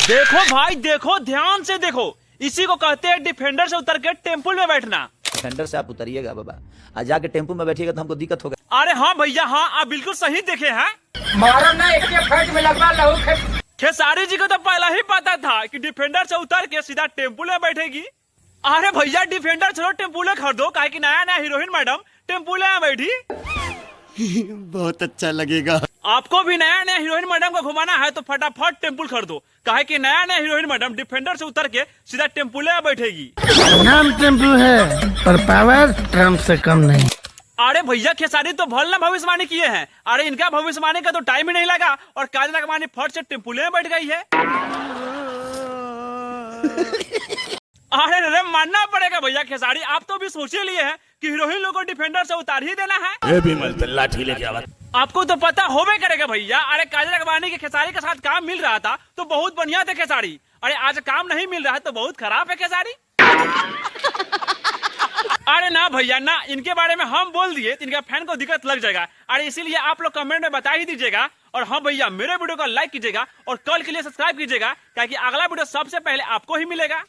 देखो भाई देखो, ध्यान से देखो, इसी को कहते हैं डिफेंडर से उतर के टेम्पल में बैठना। डिफेंडर से आप उतरिएगा बाबा, आज जाके टेम्पो में बैठिएगा तो हमको दिक्कत होगा। अरे हाँ भैया हाँ, आप बिल्कुल सही देखे हैं। खेसारी जी को तो पहला ही पता था कि डिफेंडर से उतर के सीधा टेम्पो में बैठेगी। अरे भैया डिफेंडर छोड़ो, टेम्पो खरीदो, काहे कि नया नया हीरोइन मैडम टेम्पो में बैठी। बहुत अच्छा लगेगा। आपको भी नया नया हीरोइन मैडम को घुमाना है तो फटाफट टेम्पल खरीदो, काहे कि नया नया हीरोइन मैडम डिफेंडर से उतर के सीधा टेम्पल में बैठेगी। नाम टेम्पल है पर पावर ट्रम्प से कम नहीं। अरे भैया खेसारी तो भल भविष्यवाणी किए हैं। अरे इनका भविष्यवाणी का तो टाइम ही नहीं लगा और काजल अगवानी फट से टेम्पुले में बैठ गई है। अरे मानना पड़ेगा भैया खेसारी, आप तो भी सोच ही लिए हैं कि हीरोइन लोगों को डिफेंडर से उतार ही देना है। ये भी लाठी लेके आवा। आपको तो पता होवे करेगा भैया। अरे काजल अगवानी के खेसारी के साथ काम मिल रहा था तो बहुत बढ़िया थे खेसारी। अरे आज काम नहीं मिल रहा है तो बहुत खराब है खेसारी। अरे ना भैया ना, इनके बारे में हम बोल दिए तो इनका फैन को दिक्कत लग जाएगा। अरे इसीलिए आप लोग कमेंट में बता ही दीजिएगा। और हाँ भैया, मेरे वीडियो को लाइक कीजिएगा और कल के लिए सब्सक्राइब कीजिएगा, ताकि अगला वीडियो सबसे पहले आपको ही मिलेगा।